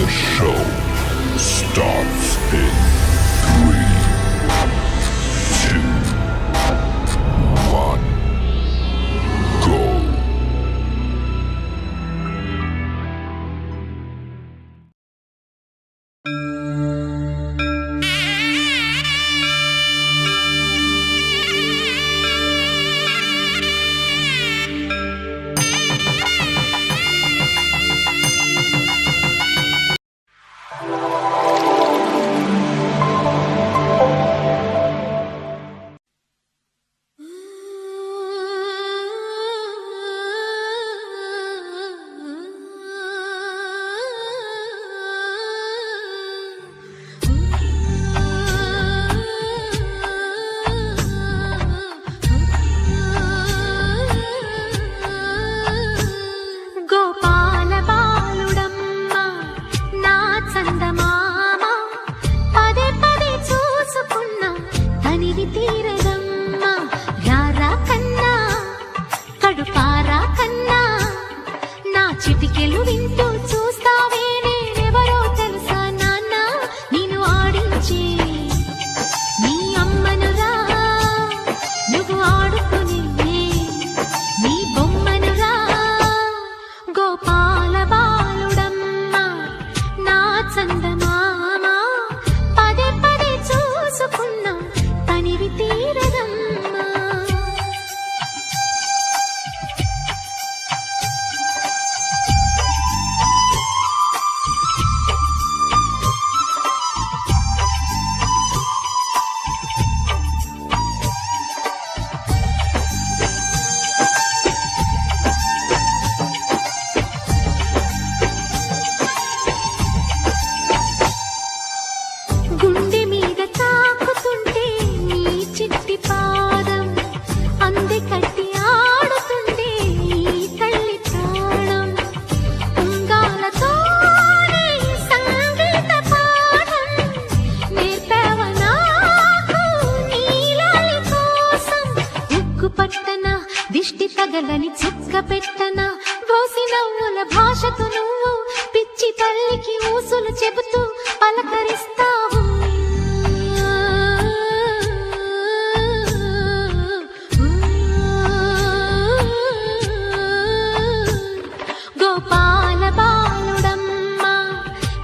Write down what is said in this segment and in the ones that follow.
show starts in 3, 2, 1, go. చిటికెలు వింటూ చూస్తావే నేనెవరో తెలుసా నాన్న నిన్ను ఆడించి నీ అమ్మనురా నువ్వు ఆడుకుని నీ బొమ్మనురా గోపాల బాలుడమ్మ నా చందమామ పదే పదే చూసుకున్నా తనివి తీరదమ్మా గుండె మీద తాకుతుంటే నీ చిట్టి పాదం అంది కట్టి ఆడుతుండే ఈ తల్లి ప్రాణం ఉంగాలతోనే సంగీత పాఠం నేర్పావ నాకు నీలాలి కోసం ఉక్కు పట్టన దిష్టి తగలని చుక్క పెట్టన భోసి నవ్వుల భాషతో నువ్వు పిచ్చి తల్లికి ఊసులు చెబుతూ పలకరిస్తావు గోపాల బాలుడమ్మ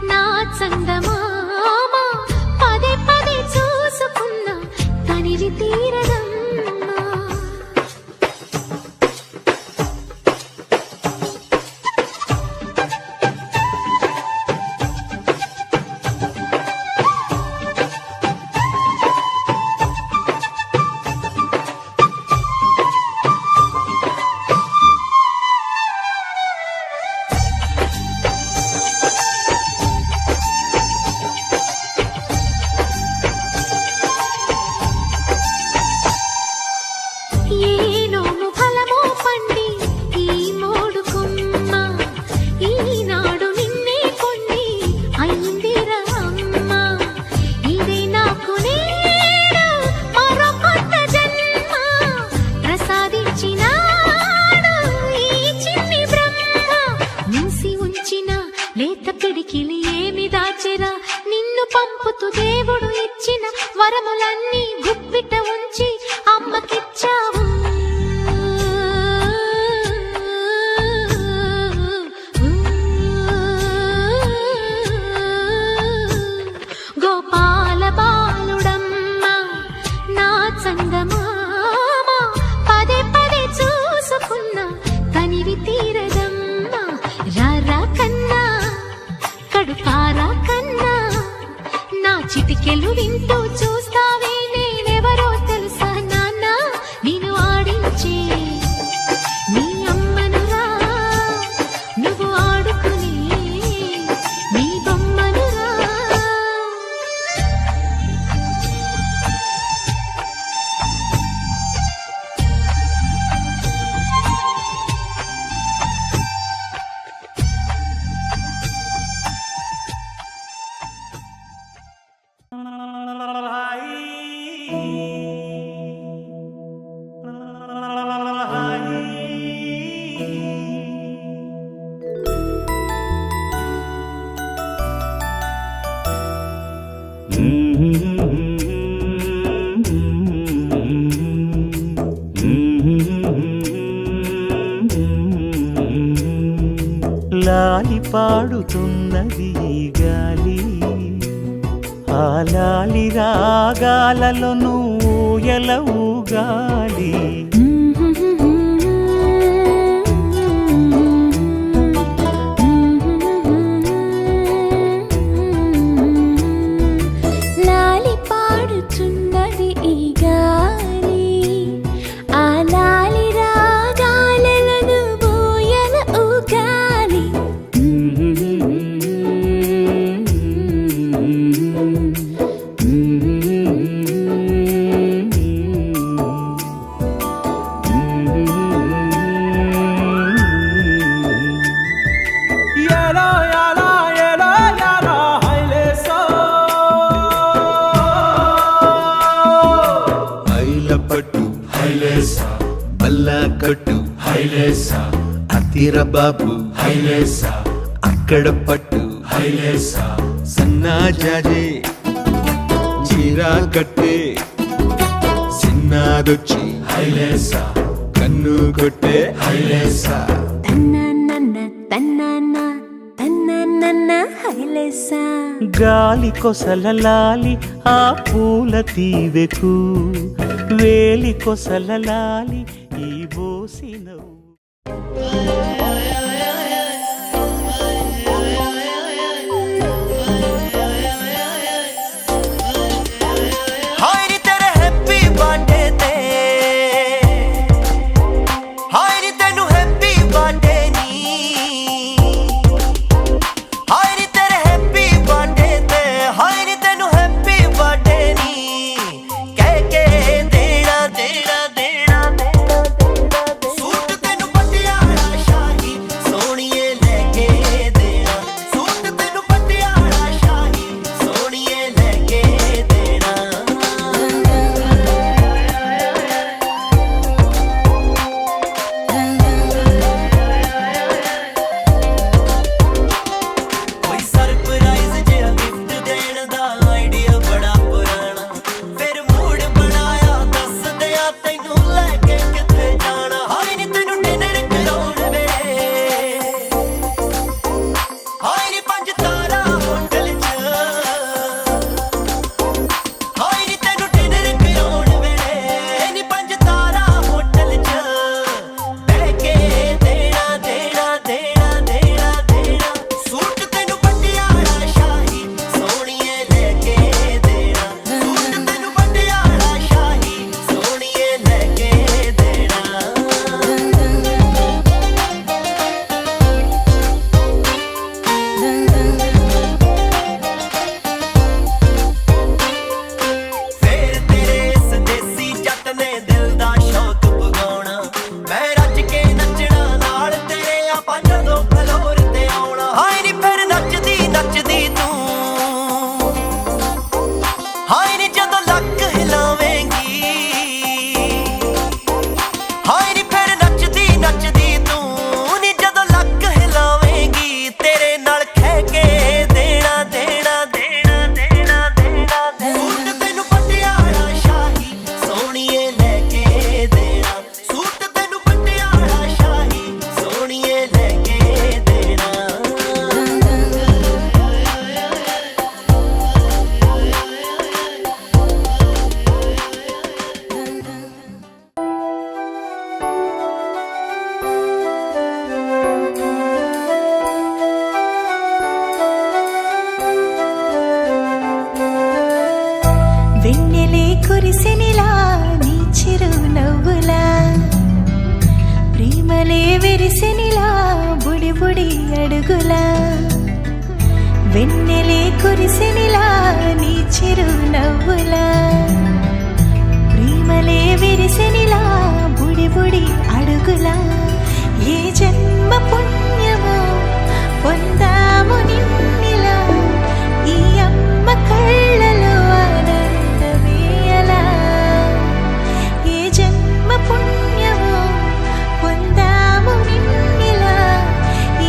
నా చందమామ పదే పదే చూసుకున్నా తనివి తీరదమ్మా ఏనోము ఫలమో పండి ఈ మోడు కొమ్మ ఈనాడు నిన్నే కొన్ని అయిందిరా అమ్మ ఇదే నాకు నేడు మరో కొత్త జన్మ ప్రసాదించినాడు ఈ చిన్ని బ్రహ్మ మూసి ఉంచిన లేత పిడికిలి ఏమి దాచెరా నిన్ను పంపుతూ దేవుడు ఇచ్చిన వరములన్నీ గుప్పిట ఉంచి అమ్మకిచ్చావు గోపాల బాలుడమ్మ నా చందమామ పదే పదే చూసుకున్నా తనివి తీరదమ్మా రారా కన్నా కడుపారా కన్నా నా చిటికెలు వింటూ చూస్తావే నేనెవరో తెలుసా నాన్న నిన్ను ఆడించి నీ అమ్మనురా నువ్వు ఆడుకుని నీ బొమ్మనురా లాలి పాడుతున్నది ఈ గాలి, ఆ లాలి రాగాలలో నువ్వు ఎలా ఊగాలి. లాలి పాడుచున్నది ఈ గాలి, ఆ లాలి రాగాలను బోయల ఊగాలి. పట్టు హైలేసా, బల్లా కట్టు హైలేసా, అతిర బాబు హైలేసా, అక్కడ పట్టు హైలేసా, సన్నా జాజే చీరా కట్టే, సిన్నాదొచ్చి హైలేసా, కన్ను కొట్టే హైలేసా. తన్నన్న తన్నన్న తన్నన్న హైలేసా. గాలి కొసల లాలి ఆ పూల తీవెకు, వేలి కొసల లాలి ఈ బోసినవు. వెన్నెలే కురిసెనిలా నీ చిరు నవ్వులా, ప్రేమలే విరిసెనిలా బుడి బుడి అడుగులా. వెన్నెలే కురిసెనిలా నీ చిరు నవ్వులా, ప్రేమలే విరిసెనిలా బుడి బుడి అడుగులా. ఏ జన్మ పుణ్యమో పొందాము నిన్నిలా, ఈ అమ్మ కళ్ళలో ఆనందమేయలా. ఏ జన్మ పుణ్యమో పొందాము నిన్నిలా,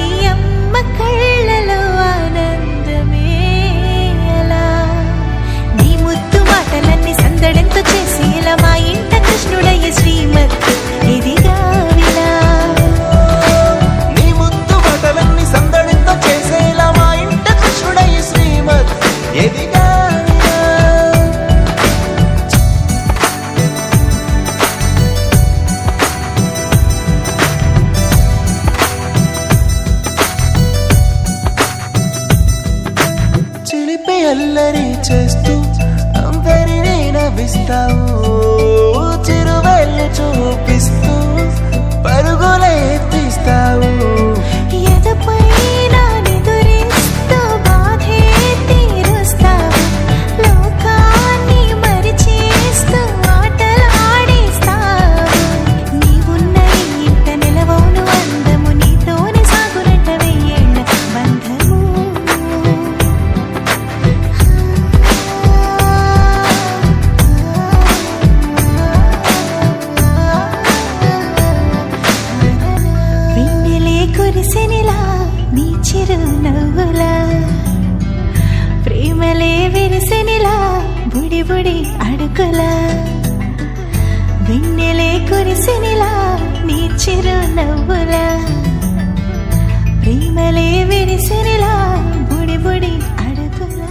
ఈ అమ్మ కళ్ళలో ఆనందమేయలా. నీ ముద్దు మాటలన్నీ సందడంతో చేసి ఇలా మా ఇంట కృష్ణుడయ్య శ్రీమత్ ఇదిగా విలా. చేస్తూ అందరినీ నవ్విస్తావు చిరువేళ్ళు చూపిస్తూ పరుగులే తీస్తావు ఎదపైన నిదురిస్తూ బాధే తీరుస్తావు లోకాన్ని మరిచేస్తూ ఆటలు ఆడిస్తావు నీవున్న ఇంత నిలవవును అందము నీతోనే సాగునట్ట వెయ్యేళ్ళ బంధము వెన్నెలే కురిసెనిలా నీ చిరునవ్వులా ప్రేమలే విరిసెనిలా బుడి బుడి అడుగులా వెన్నెలే కురిసెనిలా నీ చిరునవ్వులా ప్రేమలే విరిసెనిలా బుడి బుడి అడుగులా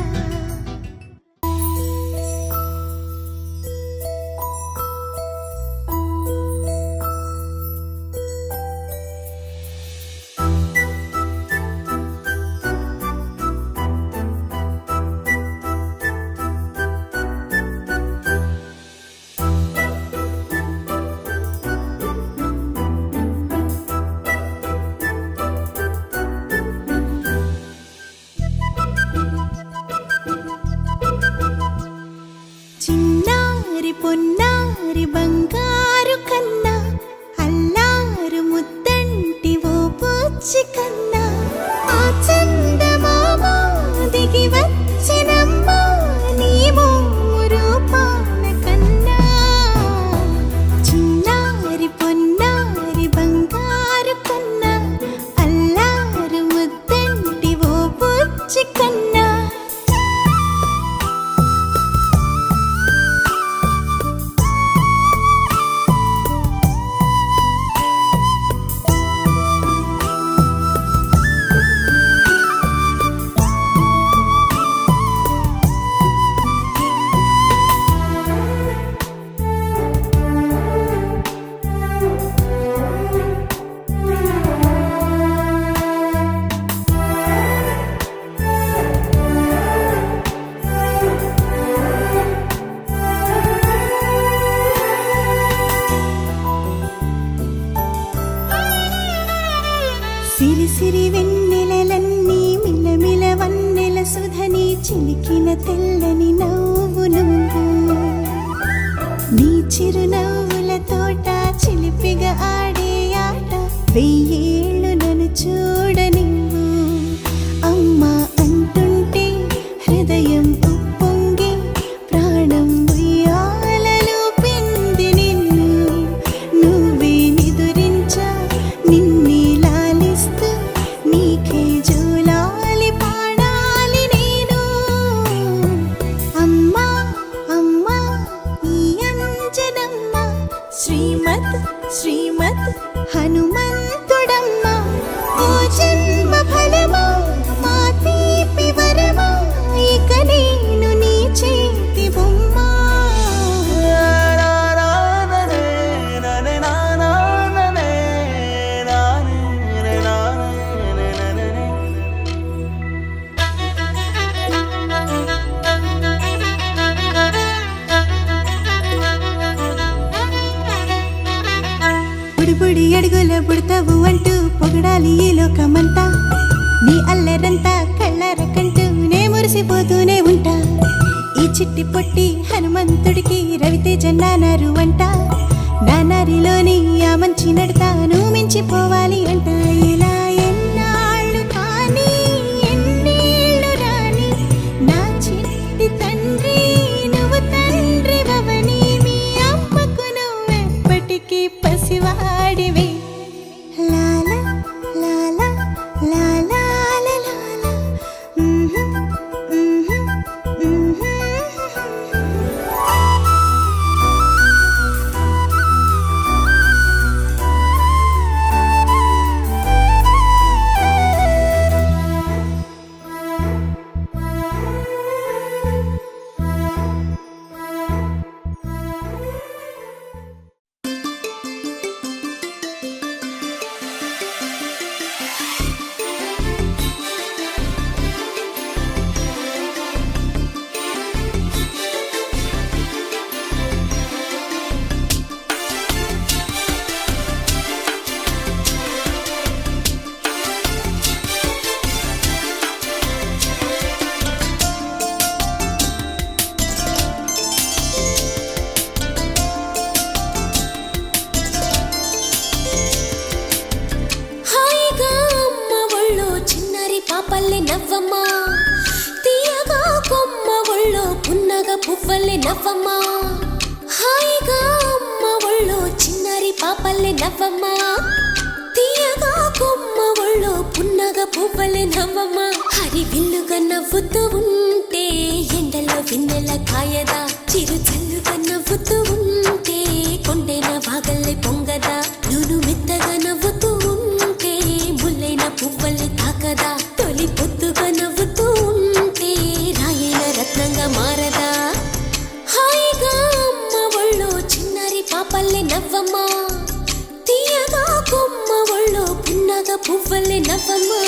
చిన్నారి పొన్నారి బంగారు కన్నా అల్లారు ముద్దంటి ఓ పూచి కన్నా ఆ చందమామ దిగి వచ్చినమ్మా నీ మోము రూపాల కన్నా చిన్నారి పొన్నారి బంగారు కన్నా అల్లారు ముద్దంటి ఓ పూచి కన్నా సిరి సిరి వెన్నెలలన్నీ మిలమిల వన్నెల సుధని చిలికిన తెల్లని నవ్వు నువ్వు నీ చిరునవ్వుల తోట చిలిపిగా ఆడే ఆట వెయ్యేళ్ళు నన్ను చూడనివ్వు అమ్మా అంటుంటే హృదయం ఉప్పొంగి ప్రాణం ఉయ్యాలలో పిండి నిన్ను నువ్వే నిదురించా నిన్నే లాలిస్తూ నీకే జోలాలి పాడాలి నేను అమ్మా అమ్మా ఈ అంజనమ్మ శ్రీమత్ శ్రీమత్ హనుమంతుడమ్మ ఓ జన్మ ఫలమా మా తీపి వరమా ఇక నేను నీ చేతి బొమ్మ బుడి బుడి అడుగుల బుడతావు అంటూ పొగడాలి ఈ లోకమంతా నీ అల్లరంతా కళ్ళరకంటూ నే మురిసిపోతూనే ఉంటా ఈ చిట్టి పొట్టి హనుమంతుడికి రవితేజ నానారు అంట నానారిలోని ఆ మంచి నడతాను మించిపోవాలి అంట ఇలా ఎన్నాళ్ళు కానీ ఎన్నేళ్ళు రాని నా చిట్టి తండ్రి నువ్వు తండ్రి భవని మీ అమ్మకు నువ్వెప్పటికీ పసివాడివి లాలా లాలా లాలా లాలా పాపల్లె నవ్వమ్మా తీయగా కొమ్మ ఒళ్ళో పున్నగ పువ్వల్లె నవ్వమ్మా హాయిగా అమ్మ ఒళ్ళో చిన్నారి పాపల్లె నవ్వమ్మా తీయగా కొమ్మ ఒళ్ళో పున్నగ పువ్వల్లె నవ్వమ్మా హరి విల్లుగా నవ్వుతూ ఉంటే ఎండలో వెన్నెల కాయదా చిరు చల్లుగా నవ్వుతూ ఉంటే కొండైన వాగల్లె పొంగదా నూను మెత్తగా నవ్వుతూ ఉంటే ముల్లైన పువ్వల్లె తాకదా తొలి పొద్దుగా నవ్వుతూ ఉంటే రాయైన రత్నంగా మారదా హాయిగా అమ్మ ఒళ్ళో చిన్నారి పాపల్లె నవ్వమ్మా తీయగా కొమ్మ ఒళ్ళో పున్నగ పువ్వల్లె నవ్వమ్మా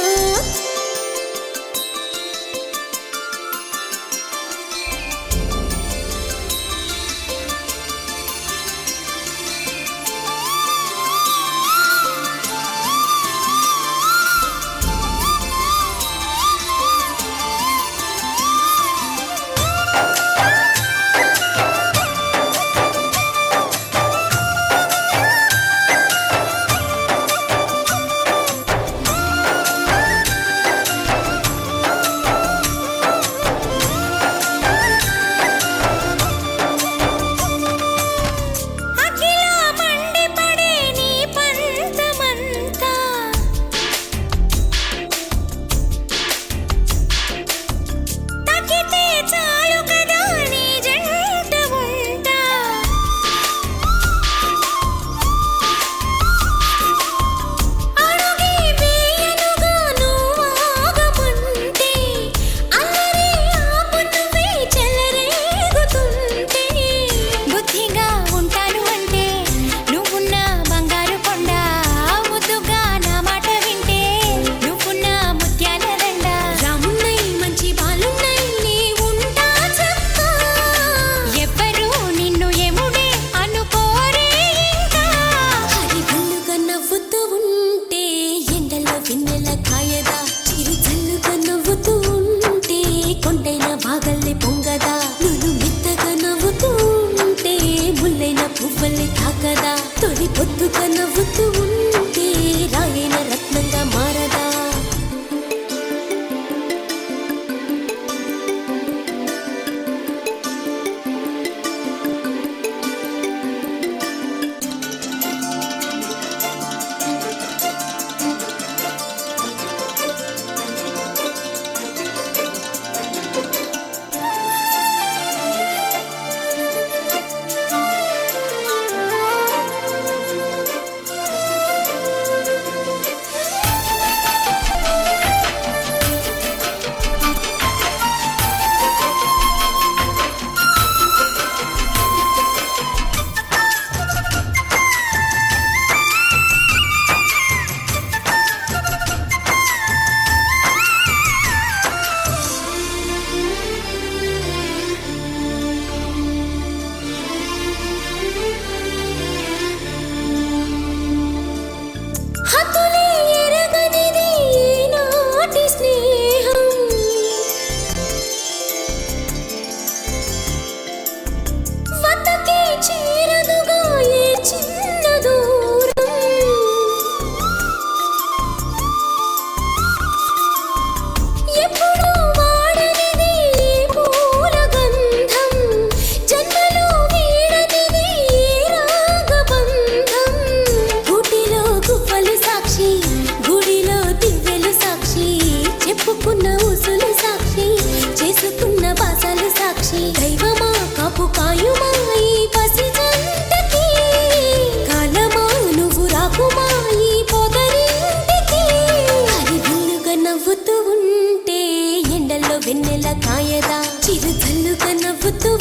వెన్నెల కాయదా చిరు చల్లుగా నవ్వుతూ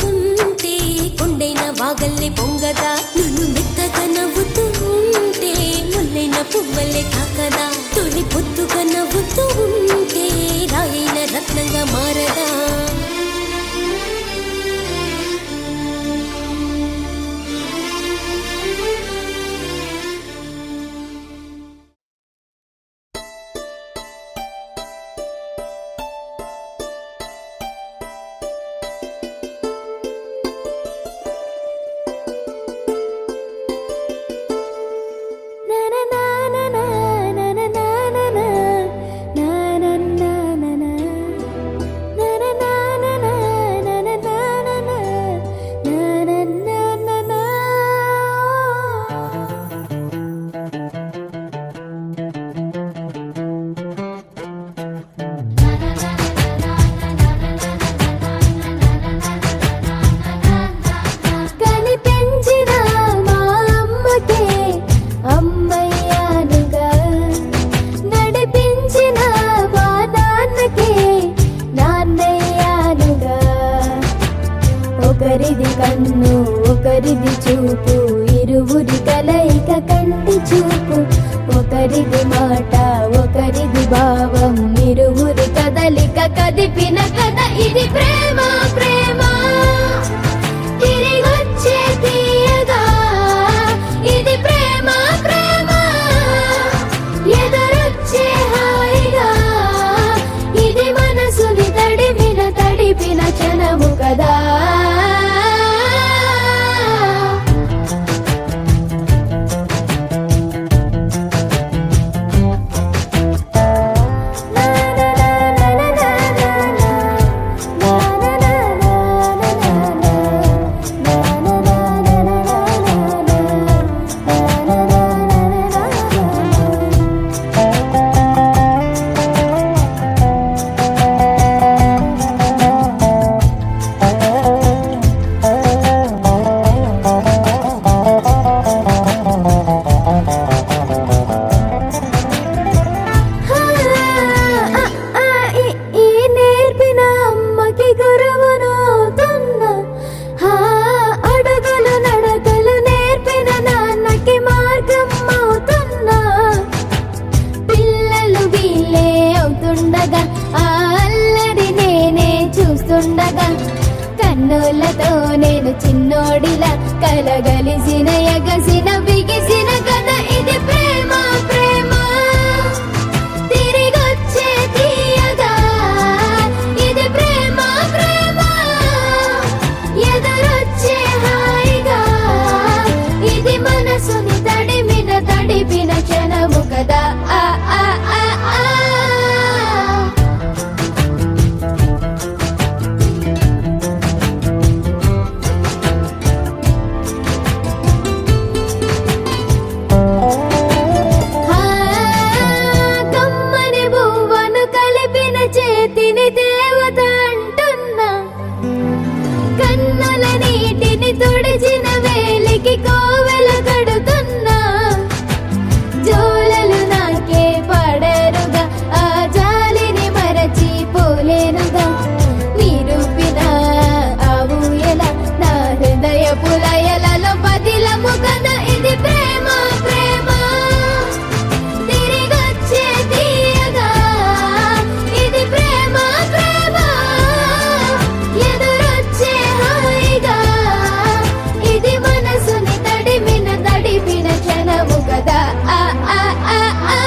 ఉంటే కొండైన వాగల్లే పొంగదా నును మెత్తగా నవ్వుతూ ఉంటే ముల్లైన పువ్వలే తాకదా తొలి పొద్దుగా నవ్వుతూ ఉంటే రాయైన రత్నంగా మారదా ఒకరిది మాట ఒకరిది భావం ఇరువురి కదలిక కదిపిన కథ ఇది ప్రేమ ప్రేమ తిరిగొచ్చే తీయగా ఇది ప్రేమ ప్రేమ ఎదురొచ్చే హాయిగా ఇది మనసుని తడిపిన క్షణము కదా కన్నులతో నేను చిన్నోడిలా కలగలిసిన ఎగసిన బిగిసిన కథ ఇది ప్రేమ ప్రేమ తిరిగొచ్చే తీయగా ఇది ప్రేమ ప్రేమ ఎదురొచ్చే హాయిగా ఇది మనసుని తడిపిన క్షణము కదా ఆ ఆ ఆ ఆ చేతిని దేవత అంటున్నా కన్నుల నీటిని తుడిచిన వేలికి కోవెల కడుతున్నా జోలలు నాకే పడరుగా ఆ జాలిని మరచి పోలేనుగా నిరూపిన ఆవు ఎలా నా హృదయ పులయలలో పదిలము కదా ఇది ప్రేమ ప్రేమ తిరిగొచ్చే తీయగా ఇది ప్రేమ ప్రేమ ఎదురొచ్చే హాయిగా ఇది మనసుని తడిపిన క్షణము కదా ఆ ఆ ఆ ఆ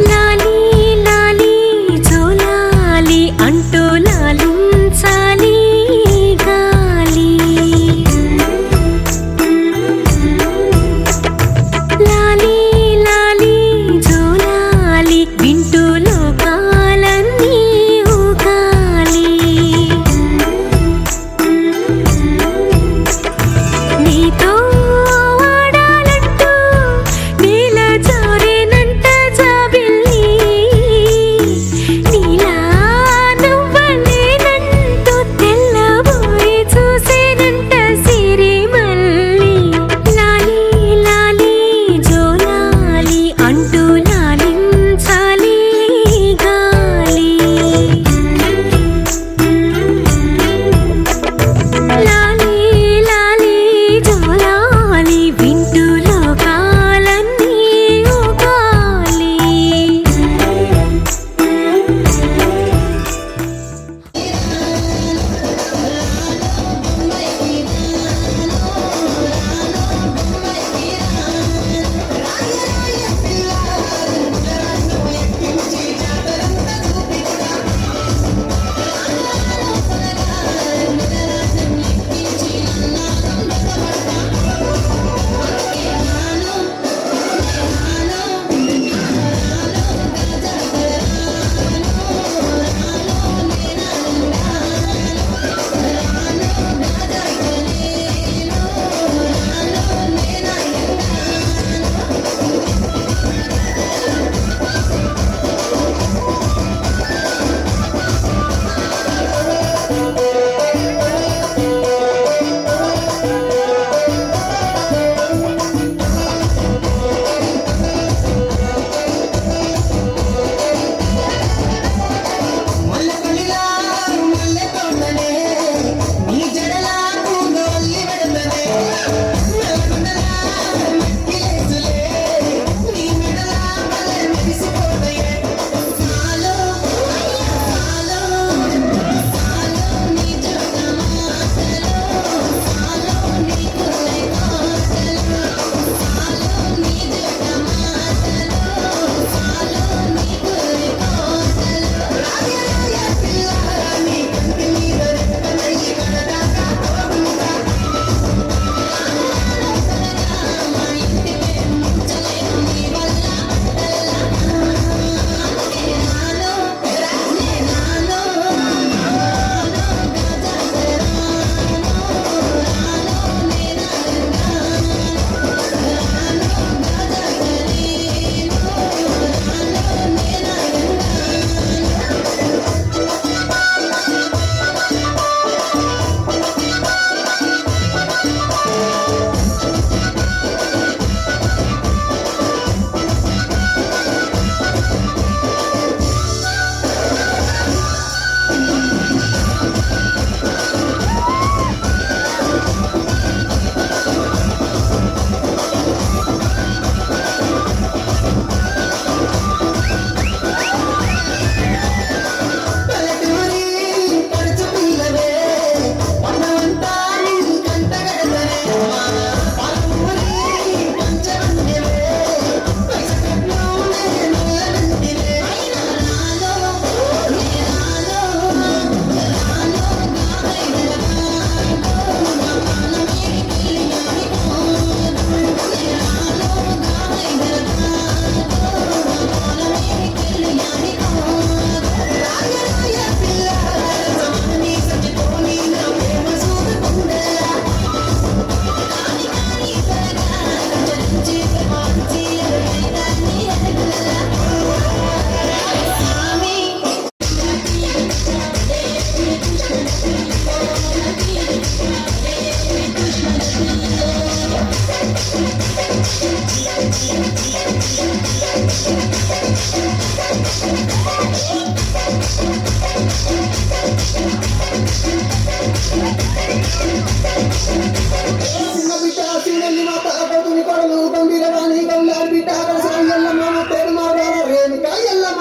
లాలీ లాలీ జోల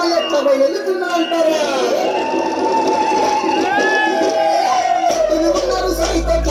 ప్రాణాలు ఎట్లా వెళ్తున్నా అంటారా ఇవి ఉన్నారు సైతం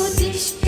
ఉత్తిష్ట